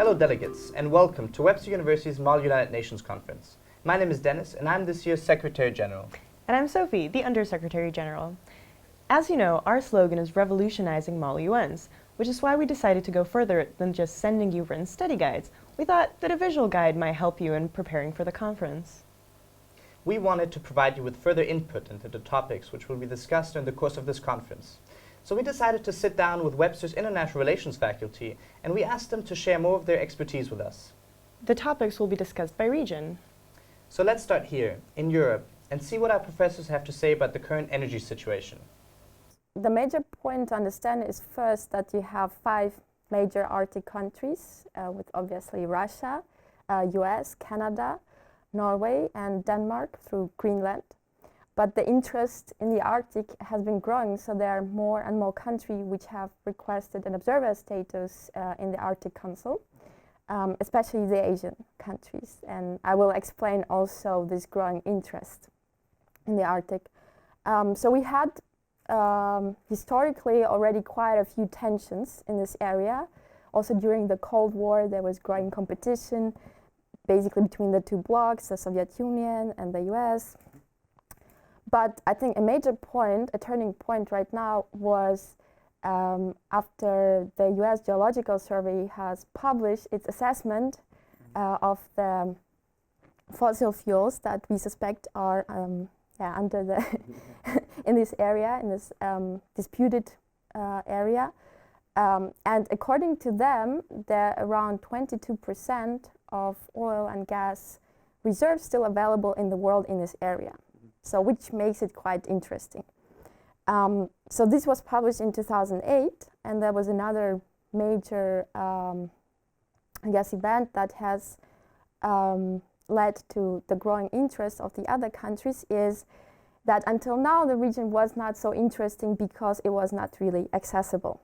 Hello delegates, and welcome to Webster University's Mall United Nations Conference. My name is Dennis, and I'm this year's Secretary General. And I'm Sophie, the Undersecretary General. As you know, our slogan is revolutionizing Mall UNs, which is why we decided to go further than just sending you written study guides. We thought that a visual guide might help you in preparing for the conference. We wanted to provide you with further input into the topics which will be discussed during the course of this conference. So we decided to sit down with Webster's International Relations faculty, and we asked them to share more of their expertise with us. The topics will be discussed by region. So let's start here, in Europe, and see what our professors have to say about the current energy situation. The major point to understand is first that you have 5 major Arctic countries, with obviously Russia, US, Canada, Norway and Denmark through Greenland. But the interest in the Arctic has been growing, so there are more and more countries which have requested an observer status in the Arctic Council, especially the Asian countries. And I will explain also this growing interest in the Arctic. So we had historically already quite a few tensions in this area. Also during the Cold War there was growing competition basically between the two blocs, the Soviet Union and the US. But I think a major point, a turning point right now was after the US Geological Survey has published its assessment of the fossil fuels that we suspect are under the in this area, in this disputed area. And according to them, there are around 22% of oil and gas reserves still available in the world in this area. So which makes it quite interesting. So this was published in 2008, and there was another major event that has led to the growing interest of the other countries is that until now the region was not so interesting because it was not really accessible.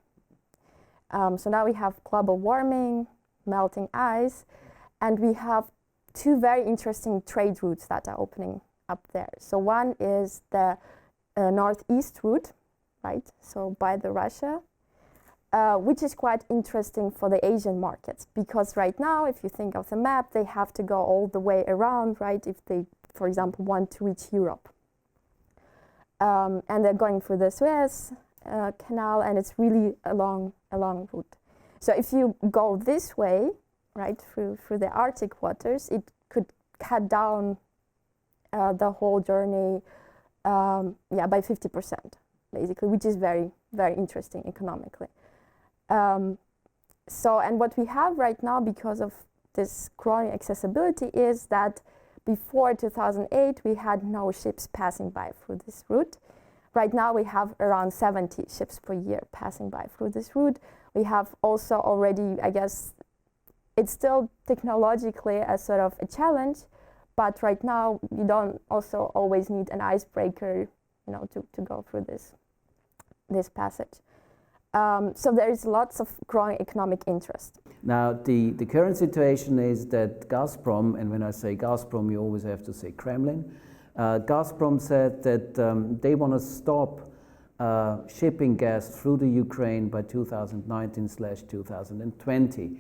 So now we have global warming, melting ice, and we have 2 very interesting trade routes that are opening up there. So one is the northeast route, right? So by the Russia, which is quite interesting for the Asian markets because right now, if you think of the map, they have to go all the way around, right? If they, for example, want to reach Europe. And they're going through the Suez Canal, and it's really a long route. So if you go this way, right, through the Arctic waters, it could cut down the whole journey by 50%, basically, which is very, very interesting economically. And what we have right now, because of this growing accessibility, is that before 2008, we had no ships passing by through this route. Right now, we have around 70 ships per year passing by through this route. We have also already, I guess, it's still technologically a sort of a challenge, but right now you don't also always need an icebreaker, to go through this passage. So there is lots of growing economic interest. Now the current situation is that Gazprom, and when I say Gazprom you always have to say Kremlin, Gazprom said that they want to stop shipping gas through the Ukraine by 2019/2020.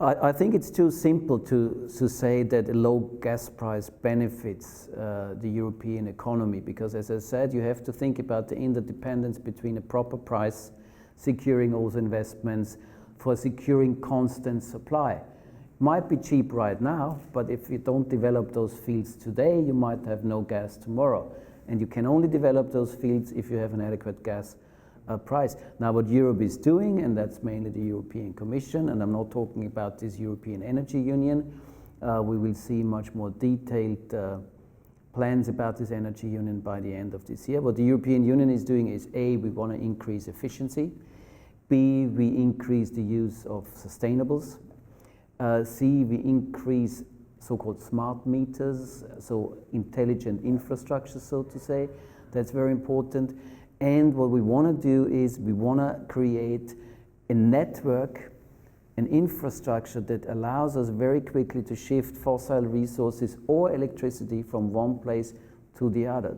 I think it's too simple to say that a low gas price benefits the European economy because, as I said, you have to think about the interdependence between a proper price, securing those investments, for securing constant supply. Might be cheap right now, but if you don't develop those fields today, you might have no gas tomorrow. And you can only develop those fields if you have an adequate gas price. Now what Europe is doing, and that's mainly the European Commission, and I'm not talking about this European Energy Union, we will see much more detailed plans about this energy union by the end of this year. What the European Union is doing is A, we want to increase efficiency, B, we increase the use of sustainables, C, we increase so-called smart meters, so intelligent infrastructure, so to say. That's very important. And what we want to do is we want to create a network, an infrastructure that allows us very quickly to shift fossil resources or electricity from one place to the other.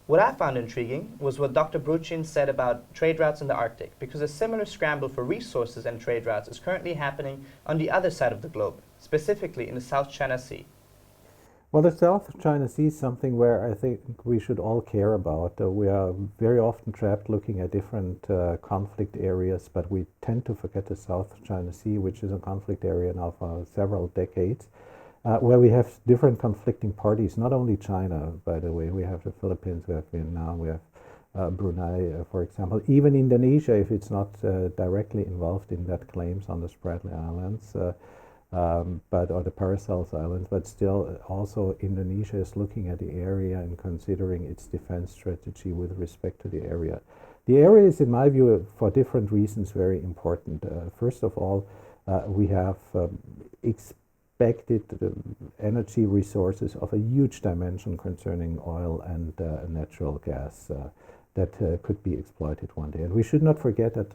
What I found intriguing was what Dr. Bruchin said about trade routes in the Arctic, because a similar scramble for resources and trade routes is currently happening on the other side of the globe, specifically in the South China Sea. Well, the South China Sea is something where I think we should all care about. We are very often trapped looking at different conflict areas, but we tend to forget the South China Sea, which is a conflict area now for several decades, where we have different conflicting parties, not only China, by the way. We have the Philippines, we have Vietnam, we have Brunei, for example. Even Indonesia, if it's not directly involved in that claims on the Spratly Islands, or the Paracels Islands, but still also Indonesia is looking at the area and considering its defense strategy with respect to the area. The area is, in my view, for different reasons, very important. First of all, we have expected energy resources of a huge dimension concerning oil and natural gas that could be exploited one day. And we should not forget that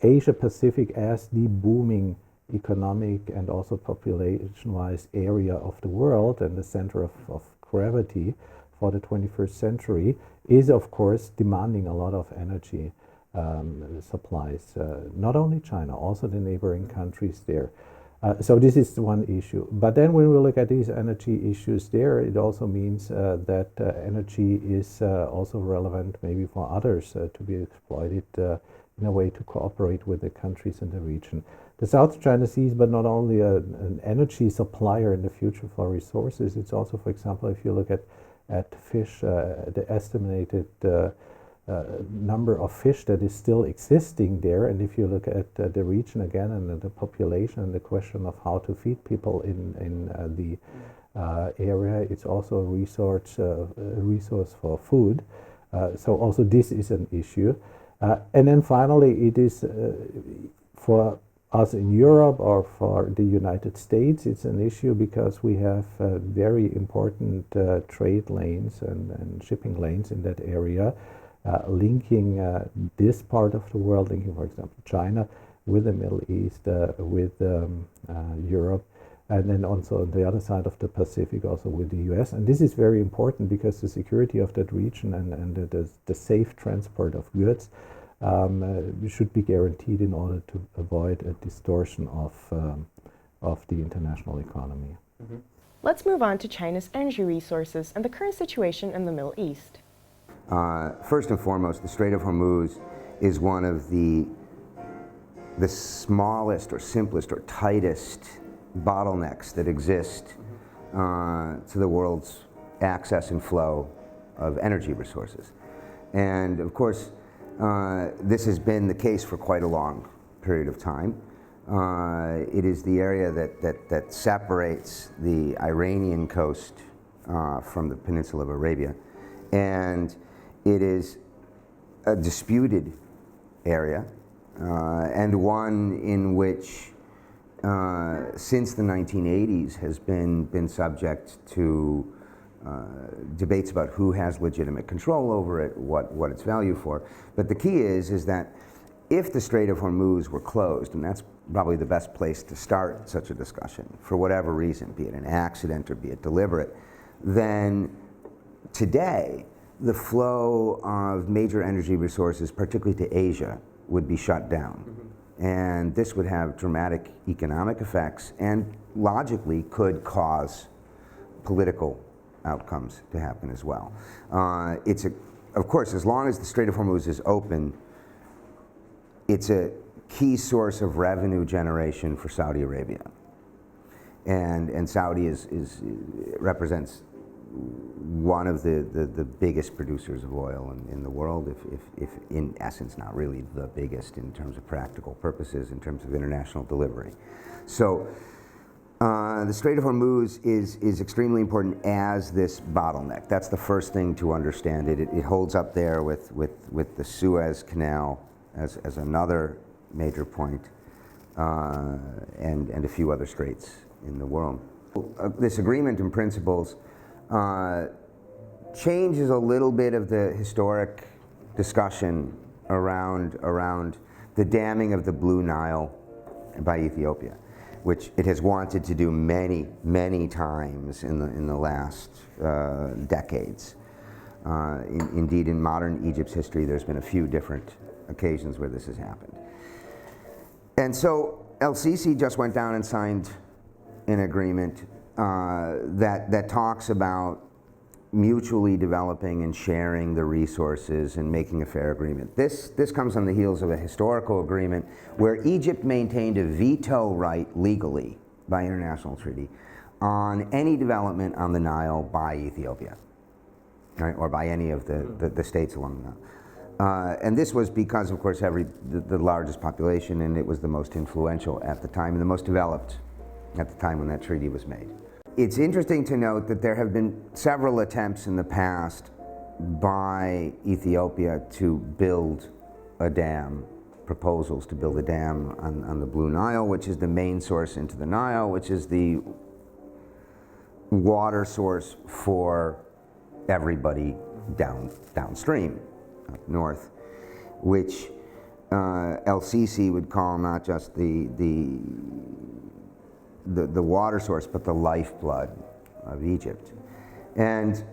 Asia-Pacific, as the booming economic and also population-wise area of the world and the center of gravity for the 21st century, is of course demanding a lot of energy supplies. Not only China, also the neighboring countries there. So this is one issue. But then when we look at these energy issues there, it also means that energy is also relevant maybe for others to be exploited in a way to cooperate with the countries in the region. The South China Sea is but not only an energy supplier in the future for resources, it's also, for example, if you look at fish, the estimated number of fish that is still existing there, and if you look at the region again and the population and the question of how to feed people in the area, it's also a resource for food. So also this is an issue. And then finally, it is for us in Europe or for the United States, it's an issue because we have very important trade lanes and shipping lanes in that area, linking this part of the world, linking, for example, China with the Middle East, with Europe, and then also on the other side of the Pacific, also with the US. And this is very important because the security of that region and the safe transport of goods should be guaranteed in order to avoid a distortion of the international economy. Mm-hmm. Let's move on to China's energy resources and the current situation in the Middle East. First and foremost, the Strait of Hormuz is one of the smallest or simplest or tightest bottlenecks that exist to the world's access and flow of energy resources. And of course, this has been the case for quite a long period of time. It is the area that separates the Iranian coast from the Peninsula of Arabia. And it is a disputed area and one in which since the 1980s has been subject to debates about who has legitimate control over it, what its value for. But the key is that if the Strait of Hormuz were closed, and that's probably the best place to start such a discussion, for whatever reason, be it an accident or be it deliberate, then today the flow of major energy resources, particularly to Asia, would be shut down. Mm-hmm. And this would have dramatic economic effects and logically could cause political outcomes to happen as well. Of course, as long as the Strait of Hormuz is open, it's a key source of revenue generation for Saudi Arabia. And Saudi represents one of the biggest producers of oil in the world, if in essence not really the biggest in terms of practical purposes, in terms of international delivery. So the Strait of Hormuz is extremely important as this bottleneck. That's the first thing to understand. It holds up there with the Suez Canal as another major point, and a few other straits in the world. This agreement in principles changes a little bit of the historic discussion around the damming of the Blue Nile by Ethiopia, which it has wanted to do many, many times in the last decades. Indeed, in modern Egypt's history, there's been a few different occasions where this has happened. And so El-Sisi just went down and signed an agreement that talks about mutually developing and sharing the resources and making a fair agreement. This comes on the heels of a historical agreement where Egypt maintained a veto right legally by international treaty on any development on the Nile by Ethiopia, right, or by any of the states along the Nile. And this was because, of course, the largest population, and it was the most influential at the time and the most developed at the time when that treaty was made. It's interesting to note that there have been several attempts in the past by Ethiopia to build a dam, proposals to build a dam on the Blue Nile, which is the main source into the Nile, which is the water source for everybody downstream, up north, which El-Sisi would call not just the water source, but the lifeblood of Egypt. And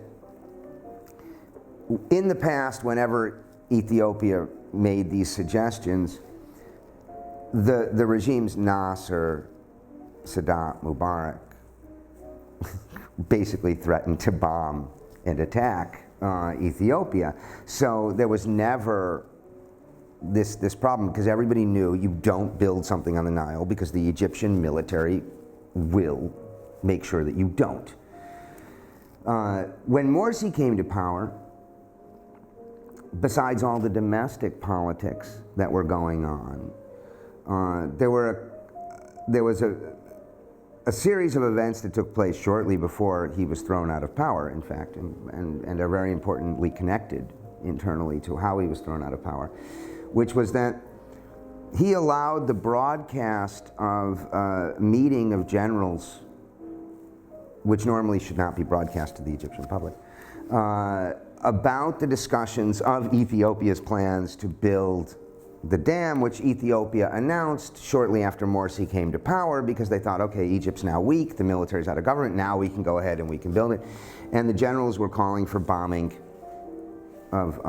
in the past, whenever Ethiopia made these suggestions, the regimes Nasser, Sadat, Mubarak basically threatened to bomb and attack Ethiopia. So there was never this problem, because everybody knew you don't build something on the Nile because the Egyptian military will make sure that you don't. When Morsi came to power, besides all the domestic politics that were going on, there was a series of events that took place shortly before he was thrown out of power, in fact, and are very importantly connected internally to how he was thrown out of power, which was that he allowed the broadcast of a meeting of generals, which normally should not be broadcast to the Egyptian public, about the discussions of Ethiopia's plans to build the dam, which Ethiopia announced shortly after Morsi came to power, because they thought, okay, Egypt's now weak, the military's out of government, now we can go ahead and we can build it. And the generals were calling for bombing of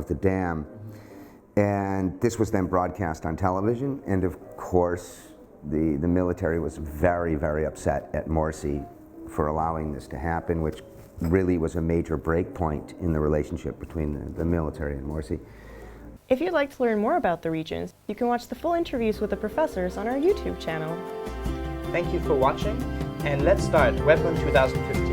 the dam. And this was then broadcast on television, and of course the military was very, very upset at Morsi for allowing this to happen, which really was a major break point in the relationship between the military and Morsi. If you'd like to learn more about the regions, you can watch the full interviews with the professors on our YouTube channel. Thank you for watching, and let's start Webmun 2015.